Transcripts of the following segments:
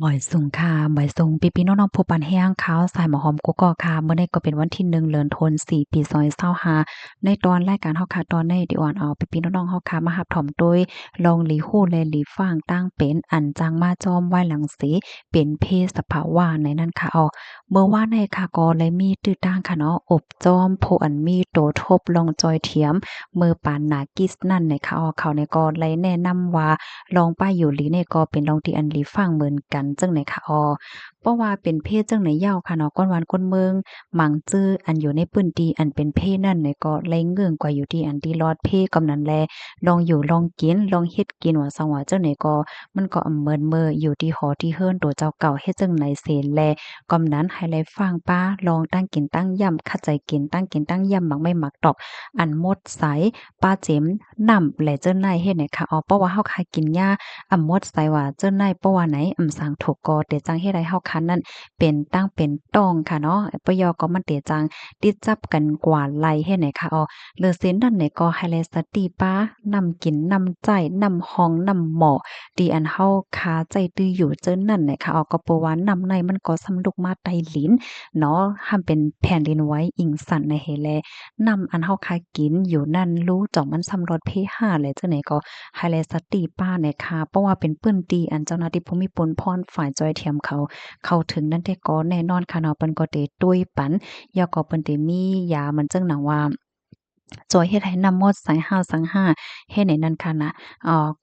บ่อยสูงค่ะบ่อยสูงพี่ๆน้องๆผู้ปันแห้งขาวสายหมอหอมกุกอกค่ะมื้อนี้ก็เป็นวันที่1เดือนธันวาคมปี2025ในตอนรายการเฮาค่ะตอนนี้ที่อ่อนเอาพี่ๆน้องๆเฮาค่ะมารับถมโดยลองหลีฮู้และหลีฟางตั้งเป็นอันจังมาจอมไว้หลังสีเป็นเพศสภาวะในนั้นค่ะเมื่อวานนี้ค่ะก็เลยมีตื้อตั้งค่ะเนาะอบจอมผู้อันมีโตทบลองจอยเทียมมือปานนากิสนั่นเนี่ยค่ะเขาเนี่ยก็เลยแนะนำว่า ลองป้ายอยู่หลีเนี่ยก็เป็นลองที่อันหลีฟังเหมือนกันจังไหนค่ะเพราะว่าเป็นเพศจังไหนยาวค่ะเนาะก้อนวันก้นเมืองหมังจื้ออันอยู่ในปื้นที่อันเป็นเพศนั่นเนี่ยก็แลเงื่องกว่าอยู่ที่อันที่รอดเพศกำนั้นแลลองอยู่ลองกินลองเฮ็ดกินว่าซังว่าจังไหนก็มันก็เหมือนเมออยู่ที่หอที่เฮิรนตัวเจ้าเก่าเฮ็ดจังไหนเสนแลกำนั้นให้แลฟังป้าลองตั้งกินตั้งย่ำเข้าใจกินตั้งกินตั้งย่ำมักไม่มักดอกอันหมดใสป้าเจ็มนำแหละเจ้าในเฮ็ดให้ค่ะเพราะว่าเฮาคากินยา อำมดใส่ว่าเจ้าในเพราะว่าไหนอำสางถูกกอเตจังเฮ็ดให้เฮาคันนั้นเป็นตั้งเป็นต้องค่ะเนาะปยก็มันเตจังติดจับกันกว่าไหลเฮ็ดไหนค่ะเลอเส้นนั่นไหนก็ให้แลสติป้านำกินนำใจนำห้องนำหมอดีอันเฮาคาใจตื้ออยู่เจิ้นนั่นไหนค่ะก็เพราะว่านำในมันก็สำลุกมาใต้ลิ้นเนาะห้ามเป็นแผ่นดินไหวอิงสั่นในเฮแลนำอันเฮาคากินอยู่นั่นรู้จ่องมันสำรสเพ5เลยจังไหนก็ ไฮไลท์สตรีป้าเนี่ยค่ะเพราะว่าเป็นปื้นตีอันเจ้าหน้าที่ภูมิพลพรฝ่ายจอยเทียมเขาเข้าถึงนั่นแต่ก็แน่นอนค่ะเนาะเปิ้นก็ได้ตุ้ยปันยาก็เปิ้นได้มียามันจั่งหนังว่าจอยเฮ็ดให้น้ำมดใส่ห้าวสังห้าเฮ็ดให้นั่นค่ะนะ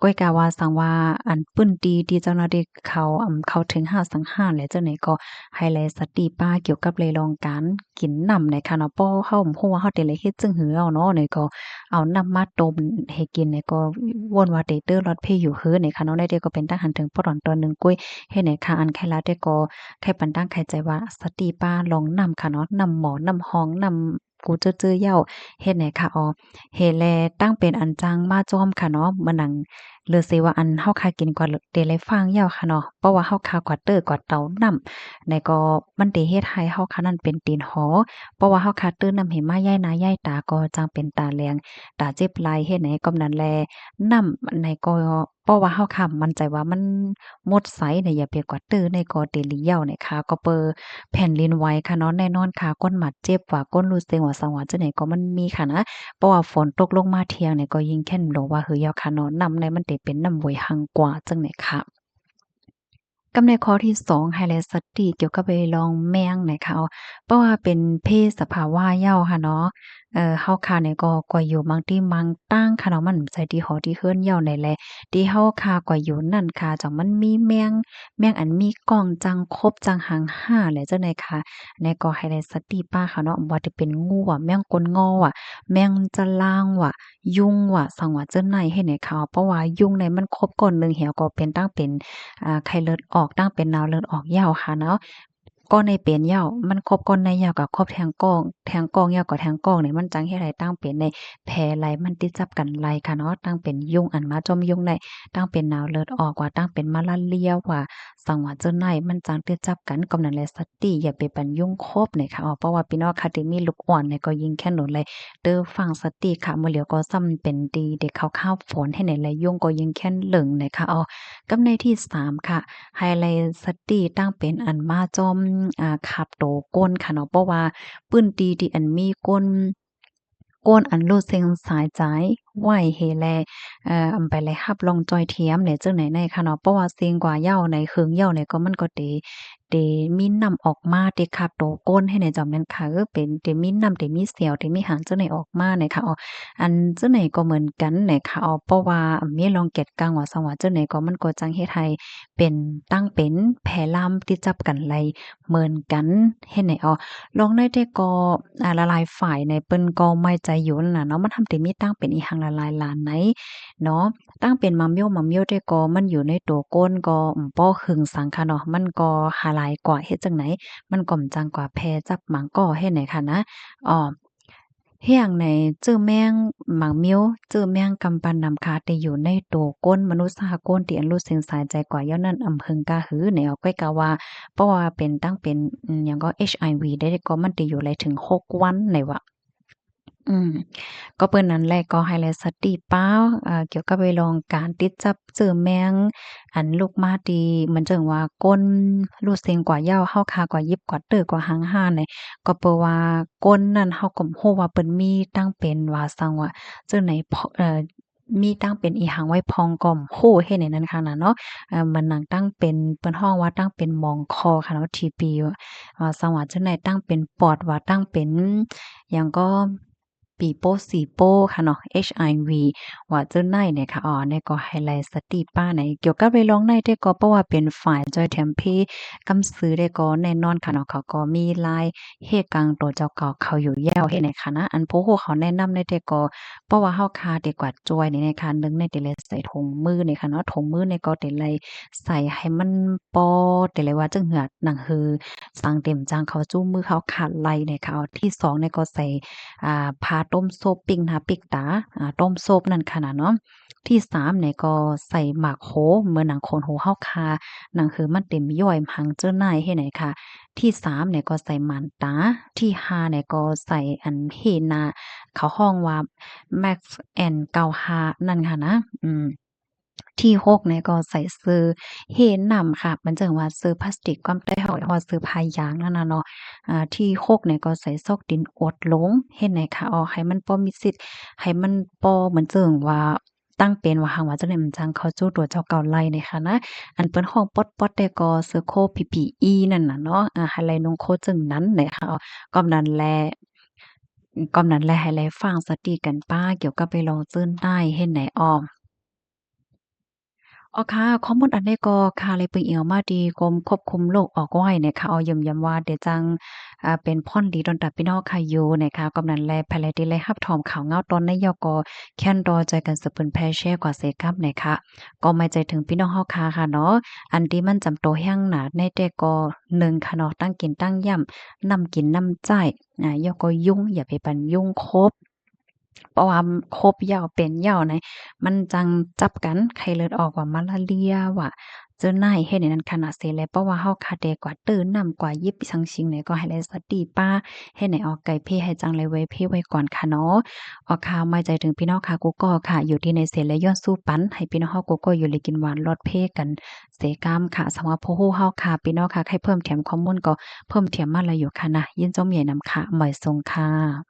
ก้อยกาว่าสังว่าอันปื้นตีที่เจ้าหน้าที่เขาเข้าถึงห้าวสังห้าแล้วจังไหนก็ไฮไลท์สตรีป้าเกี่ยวกับเลยลองการกินน้ำในค่ะเนาะเพราะเฮาบ่ฮู้ว่าเฮาได้เลยเฮ็ดจังหือเอาเนาะเนี่ยก็ เอาน้ำมาต้มให้กินเนี่ยก็ว่นว่าเตเตอร์รอดเพอยู่เฮือเนี่ยค่ะเนาะได้เดก็เป็นตาหันถึงปอดอนตอนหนึ่งกุ้ยเฮ็ดให้ค่ะอันไขลาได้ก็ไขปันตั้งไขใจว่าสติป้าลองนำค่ะเนาะนำหมอนำห้องนำกูเจ้อๆเหย้าเฮ็ดให้ค่ะเฮ็ดแลตั้งเป็นอันจังมาจ้อมค่ะเนาะมานั่งหรือสิว่าอันเฮาคากินกว่าเตเลยฟังเหย้าค่ะเนาะเพราะว่าเฮาคากว่าเตอกว่าเตานำในก็มันเตเฮ็ดให้เฮาค่ะนั้นเป็นตีนหอเพราะว่าเฮาคาตื้อนำให้มาย้ายหน้าย้ายตาก็จังเป็นตาแลง ตาเจ็บไหล่เฮ็ดให้กำนั้นแลนำในก็เพราะว่าเฮาค่ะมั่นใจว่ามันหมดไสเนี่ยอย่าเปียกกว่าตื้อในก็เตลีเหย้าเนี่ยค่ะก็เปอแผ่นดินไหวค่ะเนาะแน่นอนค่ะก้นหมัดเจ็บว่าก้นรู้สึกว่าสังว่าจังได๋ก็มันมีค่ะนะเพราะว่าฝนตกลงมาเที่ยงเนี่ยก็ยิ่งแค่นลงว่าเฮือเหย้าค่ะเนาะนำในมันเตเป็นน้ำห้วยหังกว่าจังได๋ค่ะ กำในข้อที่2ไฮไลท์สตีเกี่ยวกับไปลองแมงหน่อยค่ะเพราะว่าเป็นเพศสภาวะเหย้าค่ะเนาะเฮาค่ะเนี่ยก็กว่าอยู่บางที่มังตั้งค่ะเนาะมันใจที่หอที่เฮือนเหย้านี่แหละที่เฮาค่ะกว่าอยู่นั่นค่ะจังมันมีแมงอันมีกล้องจังคบจังหางห้าแหละจังได๋ค่ะในก็ไฮไลท์สตีป้าค่ะเนาะบ่ว่าจะเป็นงูอะแมงกลงออะแมงจะลางว่ะยุงว่ะสังว่าเจ้าไหนเฮ็ดให้ค่ะเพราะว่ายุงเนี่ยมันคบก้นหนึ่งเหี่ยวก็เป็นตั้งเป็น ไข้เลือดออกตั้งเป็นนาวเลือดออกยาวค่ะเนาะก็ในเป็นยาวมันครบก้นในยาวกับครบแทงก้องยาวกับแทงก้องเนี่ยมันจังเฮ็ดให้ตั้งเป็นในแผลไหลมันติดจับกันไหลค่ะเนาะตั้งเป็นยุงอันมาจอมยุงได้ตั้งเป็นนาวเลือดออกว่าตั้งเป็นมาลาเรียว่าสังว่าเจ้าไหนมันจังติดจับกันกำนั้นแหละสติอย่าไปปันยุงคบเนี่ยค่ะเพราะว่าพี่น้องค่ะที่มีลูกอ่อนเนี่ยก็ยิงแค่หนุนเลยเด้อฟังสติค่ะมื้อเหลียวก็ซ้ำเป็นดีเด็กข้าวๆฝนให้ไหนแลยุงก็ยิงแค่นเหลิงเนี่ยค่ะกำในที่3ค่ะไฮไลต์สตีตั้งเป็นอันมาจอมขับโตก้นค่ะเนาะเพราะว่าปื้นตีที่อันมีก้นอันรูดเซ็งสายใจไหวเฮแลอำไปเลยฮับลองจอยเทียมเนี่ยจังไหนในค่ะเนาะเพราะว่าเสียงกว่าเหย้าในเคิงเหย้าเนี่ยก็มันก็เตมีน้ำออกมาเตขับโตก้นให้ในจอมนั้นค่ะเป็นเตมีน้ำเตมีเสียวเตมีหางจังไหนออกมาเนี่ยค่ะอันจังไหนก็เหมือนกันเนี่ยค่ะเพราะว่ามีลองเก็ดกังว่าสังว่าจังไหนก็มันก็จังเฮ็ดให้เป็นตั้งเป็นแผลลามที่จับกันไหลเหมือนกันเฮ็ดให้ลองได้แต่ก็ละลายฝ่ายในเปิ้นก็ไม่ใจอยู่นั่นน่ะเนาะมันทำให้มีตั้งเป็นอีหังละลายหลานไหนเนาะตั้งเป็นมะเมี่ยวได้ก็มันอยู่ในตัวก้นก็ป้อครึ่งสังค่ะเนาะมันก็หาหลายกว่าเฮ็ดจังไหนมันก็จังกว่าแพร่จับหมางก่อเฮ็ดไหนค่ะนะอ้อ เฮียงในจื้อแมงหมางมิ้วจื้อแมงกำปั้นนำคาที่อยู่ในตัวก้นมนุษย์สหก้นที่อันรู้สึกสายใจกว่าย้อนนั้นอำเพิงกาหือในเอาก้อยกาว่าเพราะว่าเป็นตั้งเป็นหยังก็ HIV ได้ก็มันติอยู่ไหลถึง6วันไหนวะ อืมก็เปิ้นนั้นแหละก็ไฮไลต์สติเป้าเกี่ยวกับไปลองการติดจับเจอแมงอันลูกมาตีเหมือนจังว่าก้นรูดเซ็งกว่าเหย้าเฮาคากว่ายิบกว่าเตอกว่าหางห้านเนี่ยก็เปิ้นว่าก้นนั่นเฮาก็ฮู้ว่าเปิ้นมีตั้งเป็นว่าซังว่าเจังไหนพมีตั้งเป็นอีหังไว้พองก่อมโ้เฮ็ดให้นั้นค่ะน่ะเนาะมันหนังตั้งเป็นเปิ้นฮ้องว่าตั้งเป็นหมองคอค่ะเนาะ TP ซังว่าจังไหนตั้งเป็นปอดว่าตั้งเป็นหยังก็ปีโป้สีโป้ค่ะเนาะ HIV ว่าเจ้าไหนเนี่ยค่ะเนี่ยก็ไฮไลต์สติป้าในเกี่ยวกับเวลองในได้ก็เพราะว่าเป็นฝ่ายจอยแถมเพกำซื้อได้ก็แน่นอนค่ะเนาะเขาก็มีลายเฮ็ดกลางตัวเจ้าเก่าเขาอยู่แล้วเฮ็ดในคณะอันผู้ฮู้เขาแนะนำได้แต่ก็เพราะว่าเฮาคาดีกว่าจอยนี่นะคะนึงในแต่ละใส่ถุงมือนี่ค่ะเนาะถุงมือนี่ก็แต่ละใส่ให้มันปอแต่ละว่าจังเหือหนังหือสังเต็มจางเขาจู้มือเขาขาดไหล่เนี่ยค่ะเอาที่2เนี่ยก็ใส่ผ้าต้มโซบปิ้งนะคะปิกตาต้มโซบนั่นค่ะน่ะเนาะที่3เนี่ยก็ใส่หมากโหเหมือนหนังโคนโหเฮาคาหนังคือมันเต็มย่อยหังเจ้าหนายเฮ็ดไหนค่ะที่3เนี่ยก็ใส่หมานตาที่5เนี่ยก็ใส่อันเฮนาเขาฮ้องว่า Max and 95นั่นค่ะนะที่6เนี่ยก็ใส่เสื้อเฮนำค่ะมันจังว่าเสื้อพลาสติกความใต้เฮาฮอดเสื้อผ้ายางนั่นน่ะเนาะที่6เนี่ยก็ใส่ซอกดินอดลงเฮ็ดให้ค่ะให้มันบ่มีสิทธิ์ให้มันบ่เหมือนเจิงว่าตั้งเป็นว่าหังว่าจั่งใดมันจังเข้าจู่ตัวเจ้าเก่าไล่เนี่ยค่ะนะอันเปิ้นฮ้องป๊อดๆแต่ก็เสื้อโค PPE นั่นน่ะเนาะไฮไลต์นุ่งโคจึงนั้นเนี่ยค่ะก็นั้นแลก็นั้นแลให้แลฟังสติกันป้าเกี่ยวกับไปลองจื้นได้เฮ็ดไหนอ้อ อ๋อค่ะข้อมูลอันนี้ก็ค่ะเลยเปิงเอียวมาดีกรมควบคุมโรคออกไว้เนี่ยค่ะเอาย้ำย้ำว่าเดี๋ยวจังเป็นพ่อนดีดอนตัดพี่น้องค่ะอยู่นะคะกำนันแลภายไลดีเลยรับถอมข่าวเงาตอนในยกแค่นรอใจกันสืบเปิ้นแพร่แชร์กว่าเสกับนะคะก็ไม่ใจถึงพี่น้องเฮาค่ะเนาะอันที่มันจำโตแห้งหนาในแต่ก็1ค่ะเนาะตั้งกินตั้งย่ำนำกินนำใจยกก็ยุ่งอย่าไปปันยุ่งคบเพราะว่าคบเหย้าเป็นเหย้าไหน มันจังจับกันไข้เลือดออกว่ามาลาเรียว่าเจอหน้าเฮ็ดให้นั้นขนาดเสเลยเพราะว่าเฮาคาเดกว่าตื่นนำกว่ายิบซังชิงเนี่ยก็ให้เลยสติป้าเฮ็ดให้ออกไก่เพให้จังเลยไว้เพไว้ก่อนค่ะเนาะออกข่าวมาใจถึงพี่น้องค่ะกูก็ค่ะอยู่ที่ในเสและย้อนสู้ปันให้พี่น้องเฮากูก็อยู่เลยกินหวานรอดเพกันเสกามค่ะสำหรับผู้ฮู้เฮาค่ะพี่น้องค่ะใครเพิ่มเติมข้อมูลก็เพิ่มเติมมาเลยอยู่ค่ะนะยินจมใหญ่นำค่ะหมายทรงค่ะ